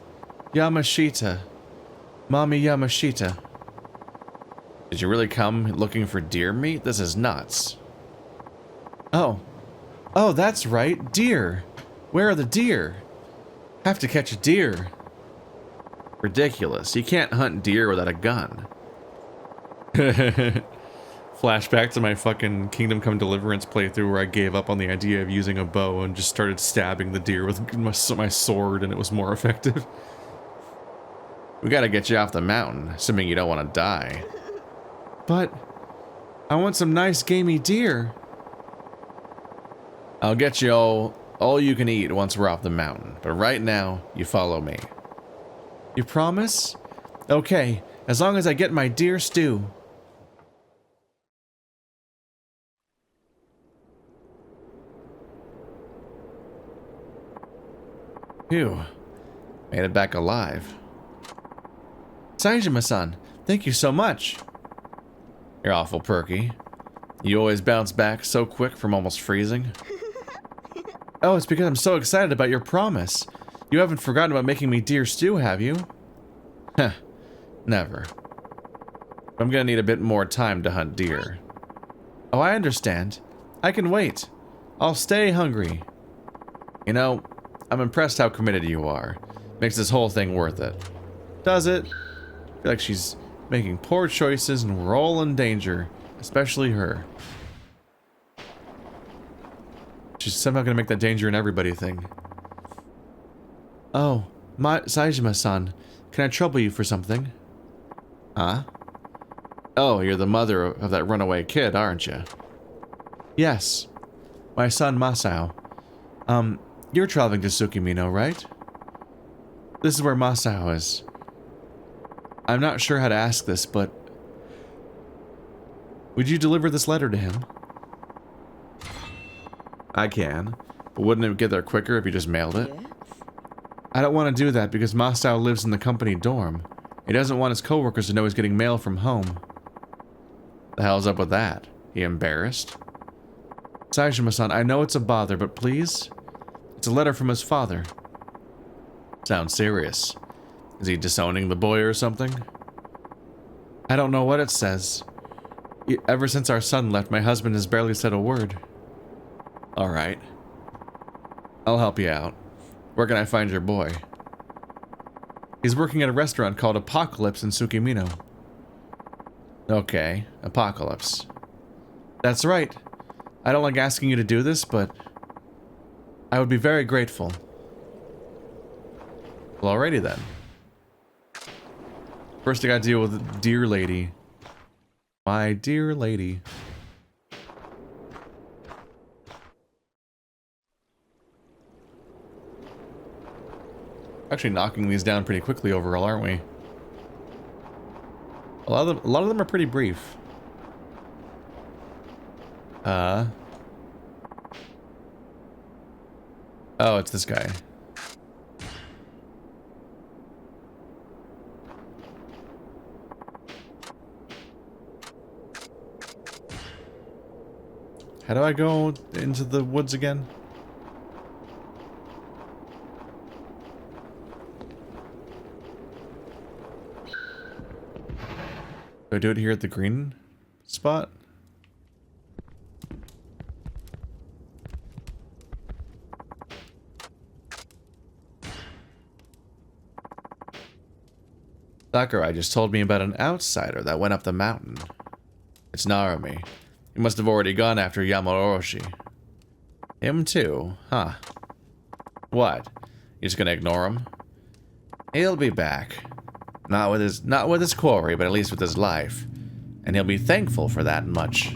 S1: Yamashita. Mommy Yamashita. Did you really come looking for deer meat? This is nuts. Oh. Oh, that's right. Deer. Where are the deer? Have to catch a deer. Ridiculous. You can't hunt deer without a gun. Flashback to my fucking Kingdom Come Deliverance playthrough where I gave up on the idea of using a bow and just started stabbing the deer with my sword and it was more effective. We gotta get you off the mountain, assuming you don't want to die. But I want some nice gamey deer. I'll get you all you can eat once we're off the mountain, but right now, you follow me. You promise? Okay, as long as I get my deer stew. Phew. Made it back alive. Saejima-san, thank you so much. You're awful perky. You always bounce back so quick from almost freezing. Oh, it's because I'm so excited about your promise. You haven't forgotten about making me deer stew, have you? Heh, never. I'm gonna need a bit more time to hunt deer. Oh, I understand. I can wait. I'll stay hungry. You know, I'm impressed how committed you are. Makes this whole thing worth it. Does it? I feel like she's making poor choices and we're all in danger. Especially her. She's somehow gonna make that danger in everybody thing. Oh, Saejima-san, can I trouble you for something? Huh? Oh, you're the mother of that runaway kid, aren't you? Yes. My son Masao. You're traveling to Tsukimino, right? This is where Masao is. I'm not sure how to ask this, but... would you deliver this letter to him? I can, but wouldn't it get there quicker if you just mailed it? I don't want to do that because Masao lives in the company dorm. He doesn't want his coworkers to know he's getting mail from home. The hell's up with that? He embarrassed? Saejima-san, I know it's a bother, but please? It's a letter from his father. Sounds serious. Is he disowning the boy or something? I don't know what it says. Ever since our son left, my husband has barely said a word. Alright. I'll help you out. Where can I find your boy? He's working at a restaurant called Apocalypse in Tsukimino. Okay, Apocalypse. That's right. I don't like asking you to do this, but I would be very grateful. Well, alrighty then. First I gotta deal with Dear Lady. My dear lady. Actually knocking these down pretty quickly overall, aren't we? A lot of them are pretty brief. Oh, it's this guy. How do I go into the woods again? Do I do it here at the green spot? Sakurai just told me about an outsider that went up the mountain. It's Narumi. He must have already gone after Yamauroshi. Him too, huh? What? You just gonna ignore him? He'll be back. Not with his quarry, but at least with his life. And he'll be thankful for that much.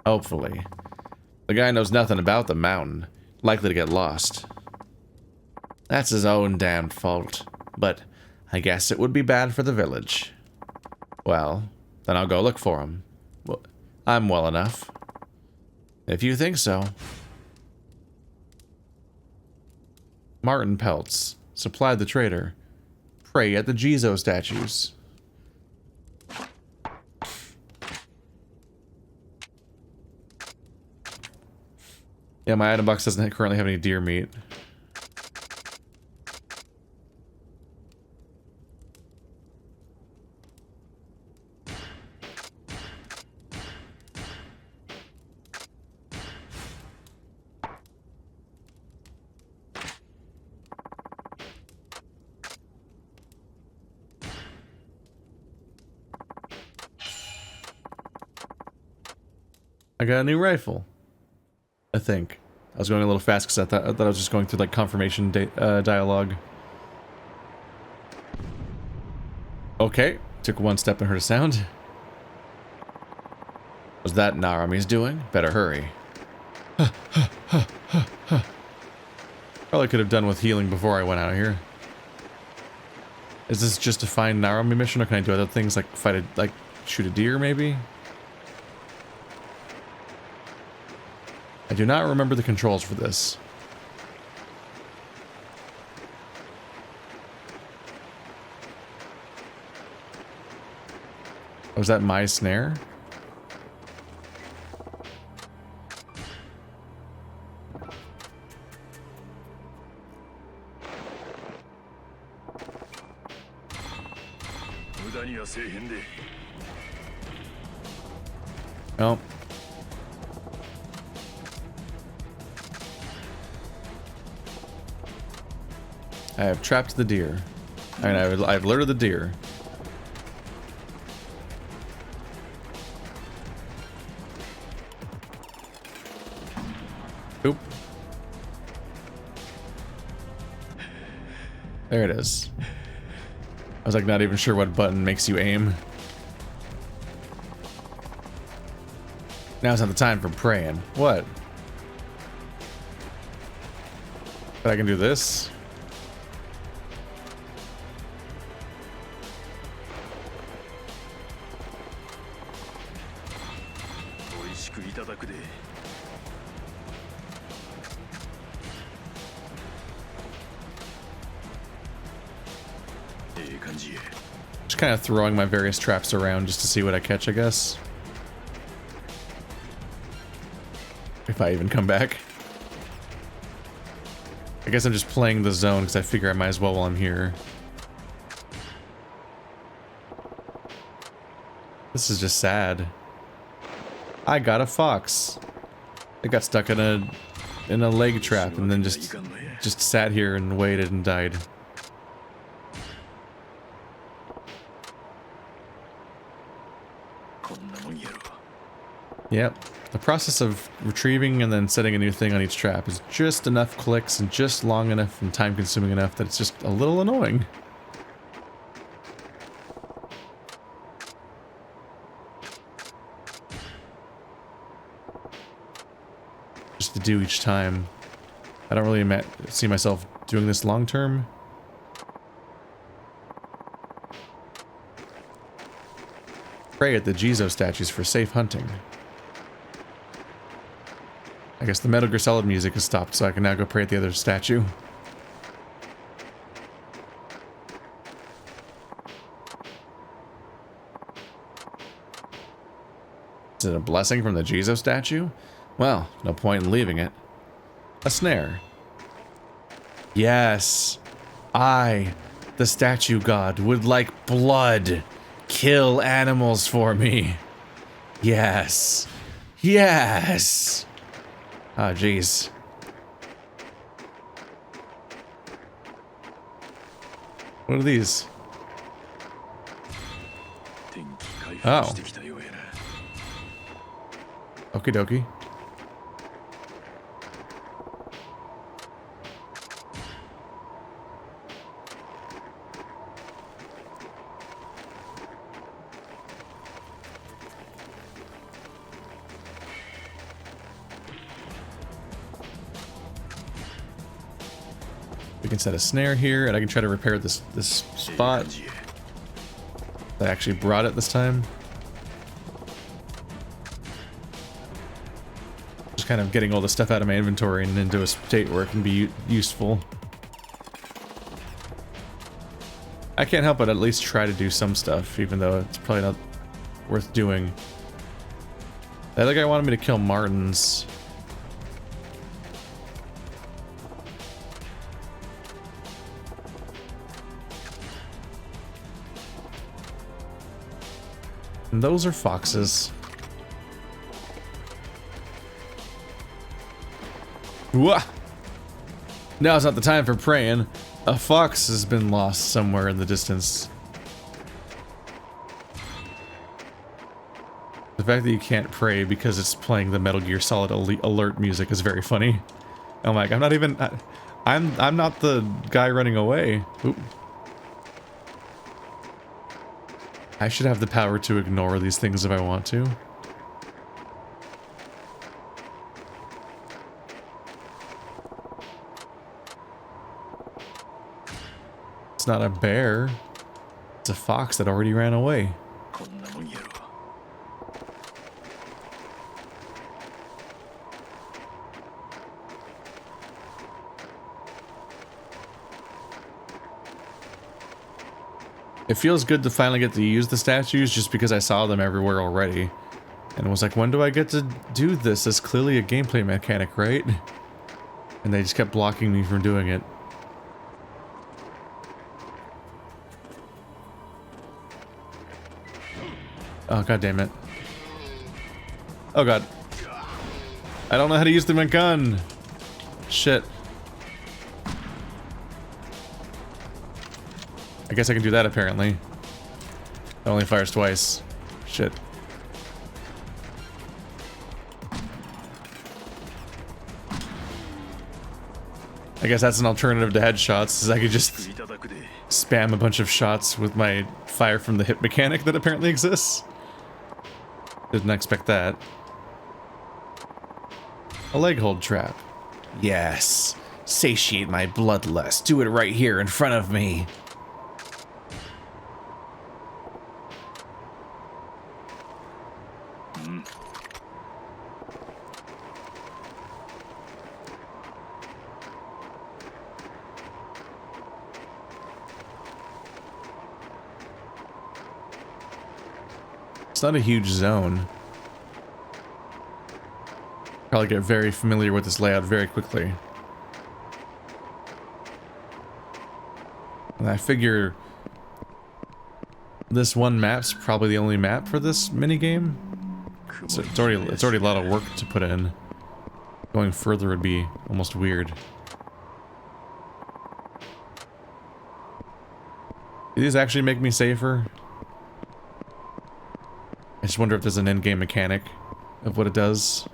S1: Hopefully. The guy knows nothing about the mountain. Likely to get lost. That's his own damned fault. But I guess it would be bad for the village. Well, then I'll go look for him. Well, I'm well enough. If you think so. Martin pelts. Supplied the trader. Pray at the Jizo statues. Yeah, my item box doesn't currently have any deer meat. I got a new rifle. I think. I was going a little fast because I thought I was just going through like confirmation dialogue. Okay, took one step and heard a sound. Was that Narumi's doing? Better hurry. Probably could have done with healing before I went out of here. Is this just a find Narumi mission, or can I do other things like shoot a deer maybe? I do not remember the controls for this. Was that my snare? Nope. I have trapped the deer. I mean, I've lured the deer. Oop. There it is. I was like not even sure what button makes you aim. Now's not the time for praying. What? But I can do this? Just kind of throwing my various traps around just to see what I catch, I guess. If I even come back. I guess I'm just playing the zone because I figure I might as well while I'm here. This is just sad. I got a fox. It got stuck in a leg trap and then just sat here and waited and died. Yep. The process of retrieving and then setting a new thing on each trap is just enough clicks and just long enough and time consuming enough that it's just a little annoying. Just to do each time. I don't really see myself doing this long term. Pray at the Jizo statues for safe hunting. I guess the Metal Gear Solid music has stopped, so I can now go pray at the other statue. Is it a blessing from the Jizo statue? Well, no point in leaving it. A snare. Yes. I, the statue god, would like blood. Kill animals for me. Yes. Yes. Oh, jeez. What are these? Oh. Okie dokie. We can set a snare here, and I can try to repair this spot. I actually brought it this time. Just kind of getting all the stuff out of my inventory and into a state where it can be useful. I can't help but at least try to do some stuff, even though it's probably not worth doing. The other guy wanted me to kill martens. And those are foxes. Wah! Now's not the time for praying. A fox has been lost somewhere in the distance. The fact that you can't pray because it's playing the Metal Gear Solid alert music is very funny. I'm like, I'm not even... I'm not the guy running away. Oop. I should have the power to ignore these things if I want to. It's not a bear. It's a fox that already ran away. It feels good to finally get to use the statues just because I saw them everywhere already. And was like, when do I get to do this? It's clearly a gameplay mechanic, right? And they just kept blocking me from doing it. Oh, god damn it. Oh god. I don't know how to use my gun. Shit. I guess I can do that apparently. It only fires twice. Shit. I guess that's an alternative to headshots, is I could just spam a bunch of shots with my fire from the hip mechanic that apparently exists. Didn't expect that. A leg hold trap. Yes. Satiate my bloodlust. Do it right here in front of me. It's not a huge zone. Probably get very familiar with this layout very quickly. And I figure this one map's probably the only map for this minigame. It's already a lot of work to put in. Going further would be almost weird. Do these actually make me safer? I just wonder if there's an in-game mechanic of what it does.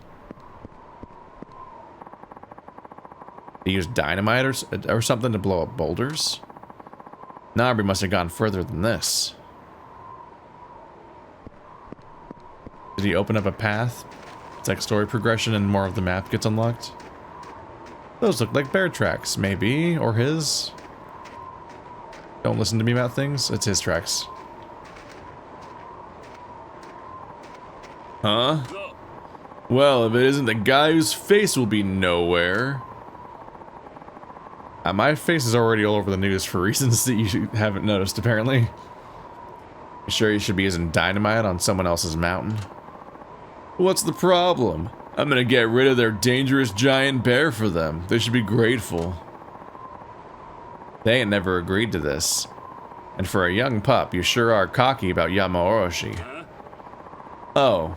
S1: Do you use dynamite or something to blow up boulders? Nabri must have gone further than this. Did he open up a path? It's like story progression and more of the map gets unlocked. Those look like bear tracks, maybe, or his. Don't listen to me about things, it's his tracks. Huh? Well, if it isn't the guy whose face will be nowhere. My face is already all over the news for reasons that you haven't noticed, apparently. You sure you should be using dynamite on someone else's mountain? What's the problem? I'm gonna get rid of their dangerous giant bear for them. They should be grateful. They ain't never agreed to this. And for a young pup, you sure are cocky about Yamaoroshi. Oh,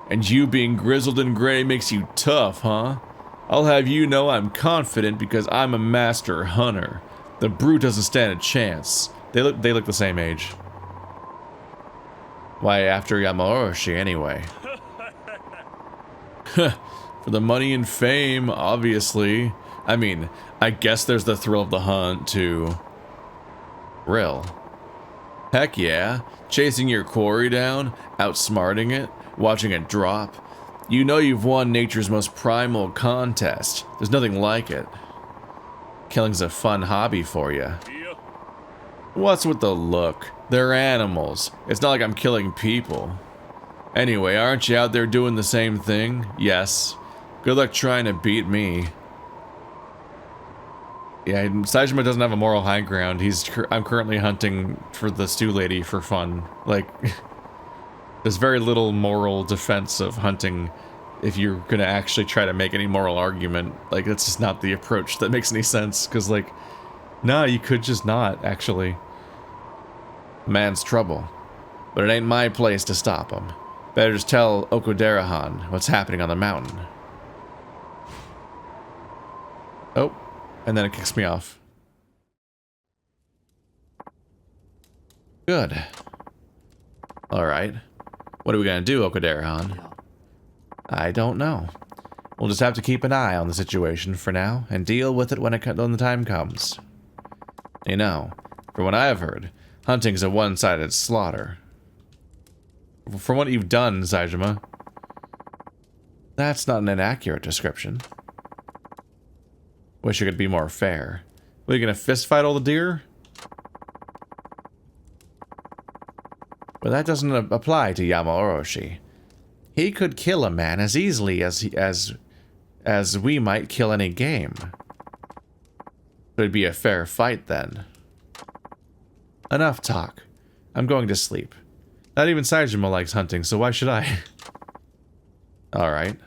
S1: and you being grizzled and gray makes you tough, huh? I'll have you know I'm confident because I'm a master hunter. The brute doesn't stand a chance. They look the same age. Why after Yamaoroshi anyway? For the money and fame, obviously. I mean, I guess there's the thrill of the hunt, too. Thrill? Heck yeah. Chasing your quarry down, outsmarting it, watching it drop. You know you've won nature's most primal contest. There's nothing like it. Killing's a fun hobby for you. What's with the look? They're animals. It's not like I'm killing people. Anyway, aren't you out there doing the same thing? Yes. Good luck trying to beat me. Yeah, Saejima doesn't have a moral high ground. I'm currently hunting for the stew lady for fun. Like, there's very little moral defense of hunting if you're gonna actually try to make any moral argument. Like, that's just not the approach that makes any sense. Because, like, no, you could just not, actually. Man's trouble. But it ain't my place to stop him. Better just tell Okudera-han what's happening on the mountain. Oh, and then it kicks me off. Good. Alright. What are we gonna do, Okudera-han? I don't know. We'll just have to keep an eye on the situation for now, and deal with it when the time comes. You know, from what I've heard, hunting's a one-sided slaughter. From what you've done, Saejima. That's not an inaccurate description. Wish it could be more fair. Are you gonna fist fight all the deer? But that doesn't apply to Yamaoroshi. He could kill a man as easily as we might kill any game. It'd be a fair fight then. Enough talk. I'm going to sleep. Not even Saejima likes hunting, so why should I? Alright.